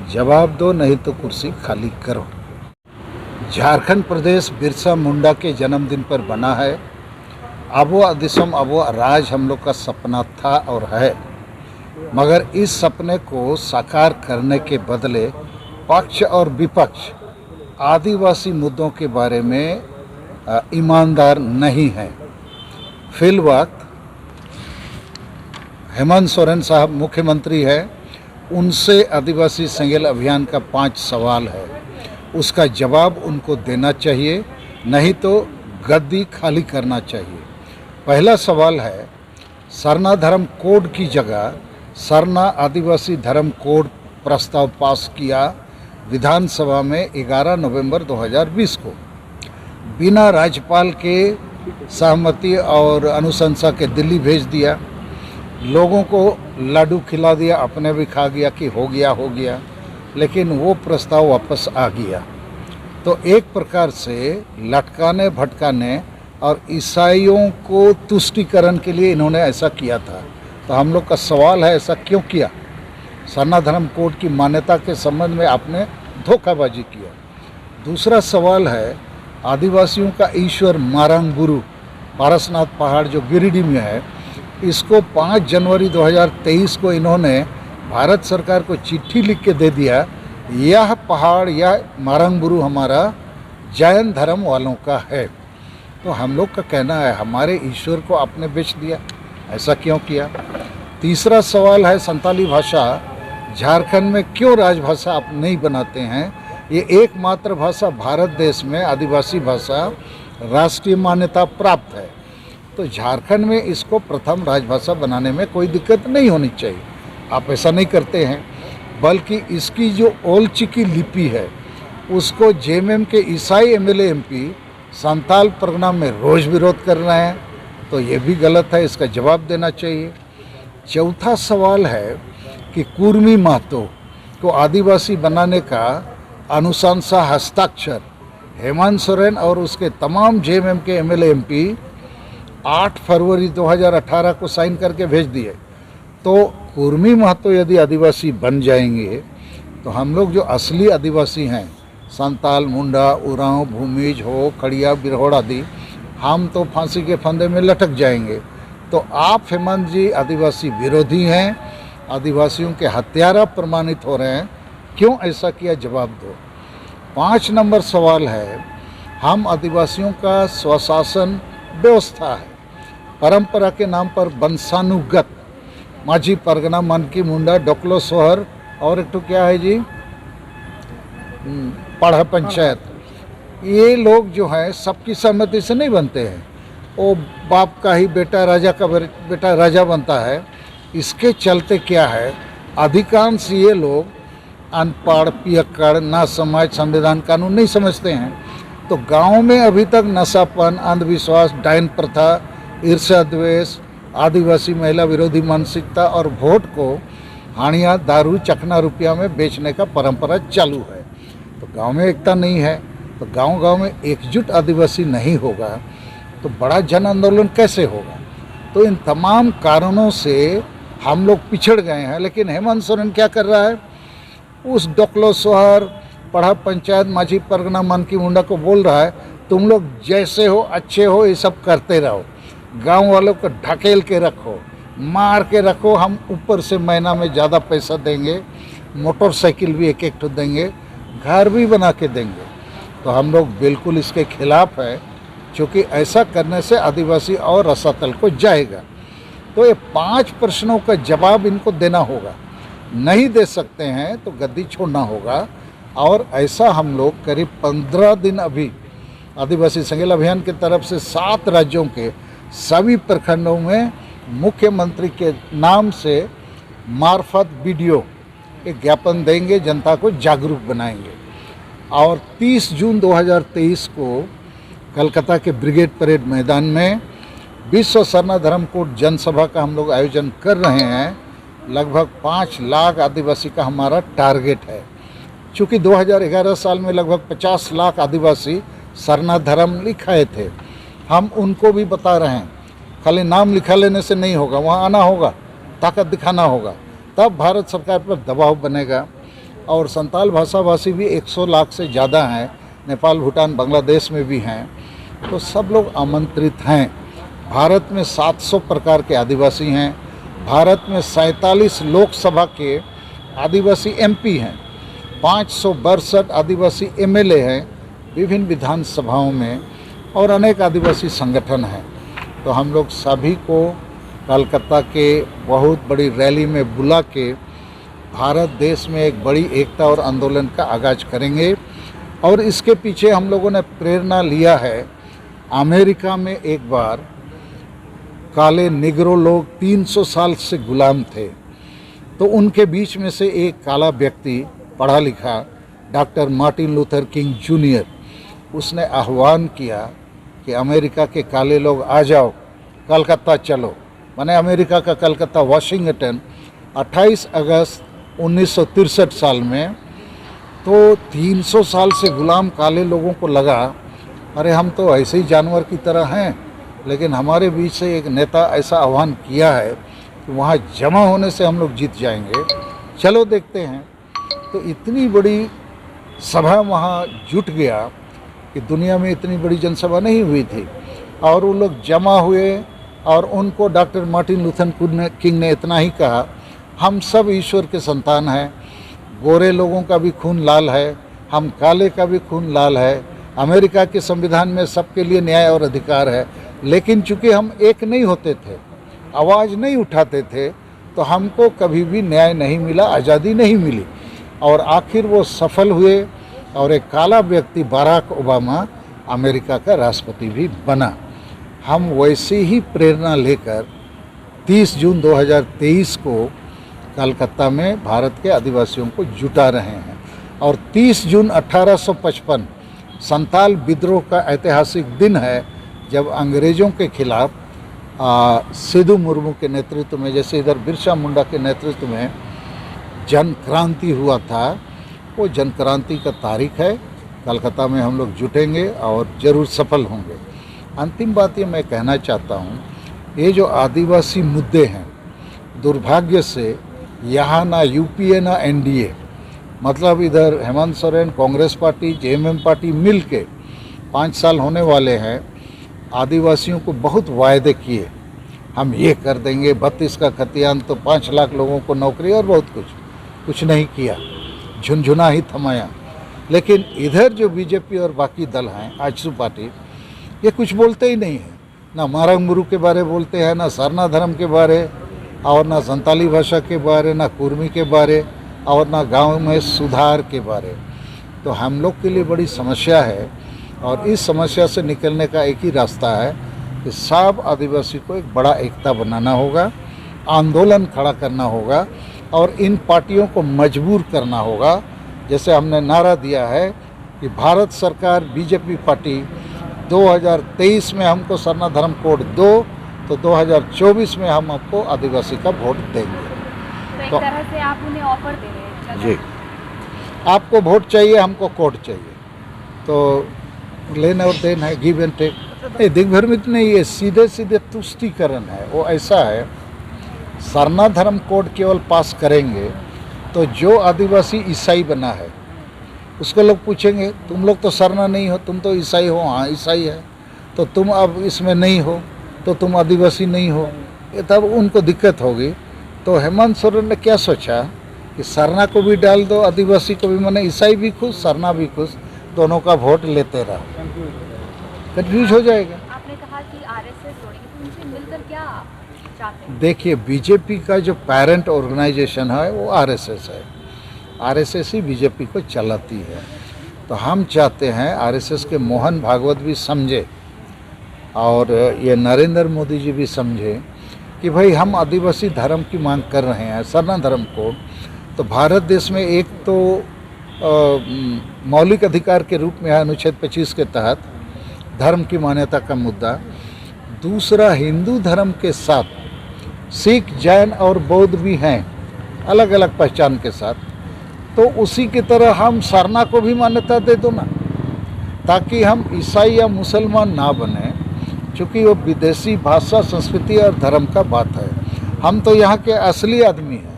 जवाब दो नहीं तो कुर्सी खाली करो। झारखंड प्रदेश बिरसा मुंडा के जन्मदिन पर बना है। अबो दिसम अबो राज हम लोग का सपना था और है, मगर इस सपने को साकार करने के बदले पक्ष और विपक्ष आदिवासी मुद्दों के बारे में ईमानदार नहीं है। फिलवक्त हेमंत सोरेन साहब मुख्यमंत्री है, उनसे आदिवासी सेंगेल अभियान का 5 सवाल है, उसका जवाब उनको देना चाहिए, नहीं तो गद्दी खाली करना चाहिए। पहला सवाल है, सरना धर्म कोड की जगह सरना आदिवासी धर्म कोड प्रस्ताव पास किया विधानसभा में 11 नवंबर 2020 को, बिना राज्यपाल के सहमति और अनुशंसा के दिल्ली भेज दिया। लोगों को लड्डू खिला दिया, अपने भी खा गया कि हो गया, लेकिन वो प्रस्ताव वापस आ गया। तो एक प्रकार से लटकाने भटकाने और ईसाइयों को तुष्टीकरण के लिए इन्होंने ऐसा किया था। तो हम लोग का सवाल है, ऐसा क्यों किया? सरना धर्म कोड की मान्यता के संबंध में आपने धोखाबाजी किया। दूसरा सवाल है, आदिवासियों का ईश्वर मारंग गुरु पारसनाथ पहाड़ जो गिरिडीह में है, इसको 5 जनवरी 2023 को इन्होंने भारत सरकार को चिट्ठी लिख के दे दिया, यह पहाड़ यह मारंग गुरु हमारा जैन धर्म वालों का है। तो हम लोग का कहना है, हमारे ईश्वर को आपने बेच दिया, ऐसा क्यों किया? तीसरा सवाल है, संताली भाषा झारखंड में क्यों राजभाषा आप नहीं बनाते हैं? ये एकमात्र भाषा भारत देश में आदिवासी भाषा राष्ट्रीय मान्यता प्राप्त है, तो झारखंड में इसको प्रथम राजभाषा बनाने में कोई दिक्कत नहीं होनी चाहिए। आप ऐसा नहीं करते हैं, बल्कि इसकी जो ओल चिकी लिपि है उसको जेएमएम के ईसाई एमएलए एमपी संताल परगना में रोज विरोध कर रहे हैं, तो ये भी गलत है, इसका जवाब देना चाहिए। चौथा सवाल है कि कुर्मी महतो को आदिवासी बनाने का अनुशंसा हस्ताक्षर हेमंत सोरेन और उसके तमाम जेएमएम के एमएलए एमपी 8 फरवरी 2018 को साइन करके भेज दिए। तो कुर्मी महतो यदि आदिवासी बन जाएंगे तो हम लोग जो असली आदिवासी हैं, संताल, मुंडा, उरांव, भूमिज हो, खड़िया, बिरहोड़ आदि, हम तो फांसी के फंदे में लटक जाएंगे। तो आप हेमंत जी आदिवासी विरोधी हैं, आदिवासियों के हत्यारा प्रमाणित हो रहे हैं, क्यों ऐसा किया? जवाब दो। 5 नंबर सवाल है, हम आदिवासियों का स्वशासन व्यवस्था है, परंपरा के नाम पर वंशानुगत माझी परगना, मनकी, मुंडा, डोकलो सोहर और एक तो क्या है जी, पढ़ा पंचायत, ये लोग जो है सबकी सहमति से नहीं बनते हैं। वो बाप का ही बेटा राजा का बेटा राजा बनता है। इसके चलते क्या है, अधिकांश ये लोग अनपढ़, पियक्कड़, ना समझ, संविधान कानून नहीं समझते हैं। तो गांव में अभी तक नशापन, अंधविश्वास, डायन प्रथा, ईर्ष्या, द्वेष, आदिवासी महिला विरोधी मानसिकता और वोट को हानिया, दारू, चखना रुपया में बेचने का परंपरा चालू है। तो गांव में एकता नहीं है, तो गांव-गांव में एकजुट आदिवासी नहीं होगा तो बड़ा जन आंदोलन कैसे होगा? तो इन तमाम कारणों से हम लोग पिछड़ गए हैं। लेकिन हेमंत सोरेन क्या कर रहा है, उस डोकलो सोहर, पढ़ा पंचायत, माझी परगना, मनकी, मुंडा को बोल रहा है, तुम लोग जैसे हो, अच्छे हो, ये सब करते रहो, गांव वालों को ढकेल के रखो, मार के रखो, हम ऊपर से महीना में ज़्यादा पैसा देंगे, मोटरसाइकिल भी एक तो देंगे, घर भी बना के देंगे। तो हम लोग बिल्कुल इसके खिलाफ है, क्योंकि ऐसा करने से आदिवासी और रसातल को जाएगा। तो ये 5 प्रश्नों का जवाब इनको देना होगा, नहीं दे सकते हैं तो गद्दी छोड़ना होगा। और ऐसा हम लोग करीब 15 दिन अभी आदिवासी सेंगेल अभियान की तरफ से 7 राज्यों के सभी प्रखंडों में मुख्यमंत्री के नाम से मार्फत वीडियो एक ज्ञापन देंगे, जनता को जागरूक बनाएंगे। और 30 जून 2023 को कलकत्ता के ब्रिगेड परेड मैदान में विश्व सरना धर्म कोड जनसभा का हम लोग आयोजन कर रहे हैं। लगभग 5 लाख आदिवासी का हमारा टारगेट है। चूँकि 2011 साल में लगभग 50 लाख आदिवासी सरना धर्म लिखाए थे, हम उनको भी बता रहे हैं, खाली नाम लिखा लेने से नहीं होगा, वहाँ आना होगा, ताकत दिखाना होगा, तब भारत सरकार पर दबाव बनेगा। और संताल भाषाभाषी भी 100 लाख से ज़्यादा हैं, नेपाल, भूटान, बांग्लादेश में भी हैं, तो सब लोग आमंत्रित हैं। भारत में 700 प्रकार के आदिवासी हैं। भारत में 47 लोकसभा के आदिवासी एमपी हैं, 562 आदिवासी एमएलए हैं विभिन्न विधानसभाओं में, और अनेक आदिवासी संगठन हैं। तो हम लोग सभी को कलकत्ता के बहुत बड़ी रैली में बुला के भारत देश में एक बड़ी एकता और आंदोलन का आगाज करेंगे। और इसके पीछे हम लोगों ने प्रेरणा लिया है, अमेरिका में एक बार काले निग्रो लोग 300 साल से गुलाम थे, तो उनके बीच में से एक काला व्यक्ति पढ़ा लिखा doctor Martin Luther king junior, उसने आह्वान किया कि अमेरिका के काले लोग आ जाओ, कलकत्ता चलो। माने अमेरिका का कलकत्ता, वाशिंगटन, 28 अगस्त 1963 साल में। तो 300 साल से गुलाम काले लोगों को लगा, अरे हम तो ऐसे ही जानवर की तरह हैं, लेकिन हमारे बीच से एक नेता ऐसा आह्वान किया है कि वहाँ जमा होने से हम लोग जीत जाएंगे, चलो देखते हैं। तो इतनी बड़ी सभा वहाँ जुट गया कि दुनिया में इतनी बड़ी जनसभा नहीं हुई थी, और वो लोग जमा हुए और उनको डॉक्टर मार्टिन लूथर किंग ने इतना ही कहा, हम सब ईश्वर के संतान हैं, गोरे लोगों का भी खून लाल है, हम काले का भी खून लाल है, अमेरिका के संविधान में सबके लिए न्याय और अधिकार है, लेकिन चूंकि हम एक नहीं होते थे, आवाज़ नहीं उठाते थे, तो हमको कभी भी न्याय नहीं मिला, आज़ादी नहीं मिली। और आखिर वो सफल हुए और एक काला व्यक्ति बराक ओबामा अमेरिका का राष्ट्रपति भी बना। हम वैसे ही प्रेरणा लेकर 30 जून 2023 को कलकत्ता में भारत के आदिवासियों को जुटा रहे हैं। और 30 जून 1855 संताल विद्रोह का ऐतिहासिक दिन है, जब अंग्रेज़ों के खिलाफ सिद्धू मुर्मू के नेतृत्व में, जैसे इधर बिरसा मुंडा के नेतृत्व में जन क्रांति हुआ था। वो जन क्रांति का तारीख है, कलकत्ता में हम लोग जुटेंगे और ज़रूर सफल होंगे। अंतिम बात ये मैं कहना चाहता हूँ, ये जो आदिवासी मुद्दे हैं, दुर्भाग्य से यहाँ ना यूपीए ना एनडीए, मतलब इधर हेमंत सोरेन, कांग्रेस पार्टी, जेएमएम पार्टी मिल के 5 साल होने वाले हैं, आदिवासियों को बहुत वायदे किए, हम ये कर देंगे, 32 का खतियान, तो 5 लाख लोगों को नौकरी और बहुत कुछ नहीं किया, झुनझुना ही थमाया। लेकिन इधर जो बीजेपी और बाकी दल हैं, आजसू पार्टी, ये कुछ बोलते ही नहीं है, ना मारंग मुरु के बारे बोलते हैं, ना सरना धर्म के बारे, और ना संताली भाषा के बारे, ना कुर्मी के बारे, और ना गांव में सुधार के बारे। तो हम लोग के लिए बड़ी समस्या है, और इस समस्या से निकलने का एक ही रास्ता है कि सब आदिवासी को एक बड़ा एकता बनाना होगा, आंदोलन खड़ा करना होगा, और इन पार्टियों को मजबूर करना होगा। जैसे हमने नारा दिया है कि भारत सरकार बीजेपी पार्टी 2023 में हमको सरना धर्म कोड दो, तो 2024 में हम आपको आदिवासी का वोट देंगे। तो एक तरह से आप उन्हें ऑफर दे रहे हैं। जी, आपको वोट चाहिए, हमको कोड चाहिए, तो लेन और देन है, गिव एंड टेक। नहीं, दिग्भ्रमित नहीं, ये सीधे सीधे तुष्टीकरण है। वो ऐसा है, सरना धर्म कोड केवल पास करेंगे तो जो आदिवासी ईसाई बना है उसको लोग पूछेंगे, तुम लोग तो सरना नहीं हो, तुम तो ईसाई हो। हाँ, ईसाई है, तो तुम अब इसमें नहीं हो, तो तुम आदिवासी नहीं हो, ये तब उनको दिक्कत होगी। तो हेमंत सोरेन ने क्या सोचा कि सरना को भी डाल दो, आदिवासी को भी, माने ईसाई भी खुश, सरना भी खुश, दोनों का वोट लेते रहो, कंफ्यूज हो जाएगा। आपने कहा कि आरएसएस जोड़ेंगे, तो उनसे मिलकर क्या चाहते हैं? देखिए, बीजेपी का जो पेरेंट ऑर्गेनाइजेशन है वो आरएसएस है, आरएसएस ही बीजेपी को चलाती है। तो हम चाहते हैं आरएसएस के मोहन भागवत भी समझे और ये नरेंद्र मोदी जी भी समझे कि भाई हम आदिवासी धर्म की मांग कर रहे हैं, सरना धर्म को। तो भारत देश में एक तो मौलिक अधिकार के रूप में है अनुच्छेद 25 के तहत धर्म की मान्यता का मुद्दा, दूसरा हिंदू धर्म के साथ सिख, जैन और बौद्ध भी हैं अलग अलग पहचान के साथ, तो उसी की तरह हम सरना को भी मान्यता दे दो ना, ताकि हम ईसाई या मुसलमान ना बने, क्योंकि वो विदेशी भाषा, संस्कृति और धर्म का बात है। हम तो यहाँ के असली आदमी हैं,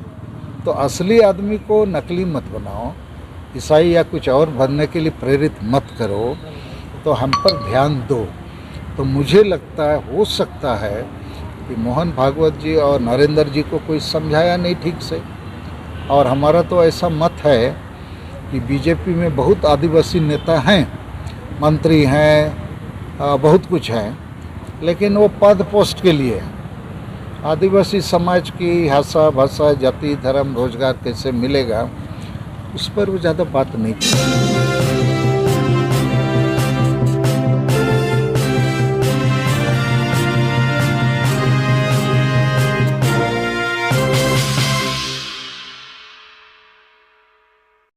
तो असली आदमी को नकली मत बनाओ, ईसाई या कुछ और बनने के लिए प्रेरित मत करो, तो हम पर ध्यान दो। तो मुझे लगता है, हो सकता है कि मोहन भागवत जी और नरेंद्र जी को कोई समझाया नहीं ठीक से। और हमारा तो ऐसा मत है कि बीजेपी में बहुत आदिवासी नेता हैं, मंत्री हैं, बहुत कुछ हैं, लेकिन वो पद पोस्ट के लिए है। आदिवासी समाज की भाषा भाषा जाति धर्म रोजगार कैसे मिलेगा, उस पर वो ज़्यादा बात नहीं की।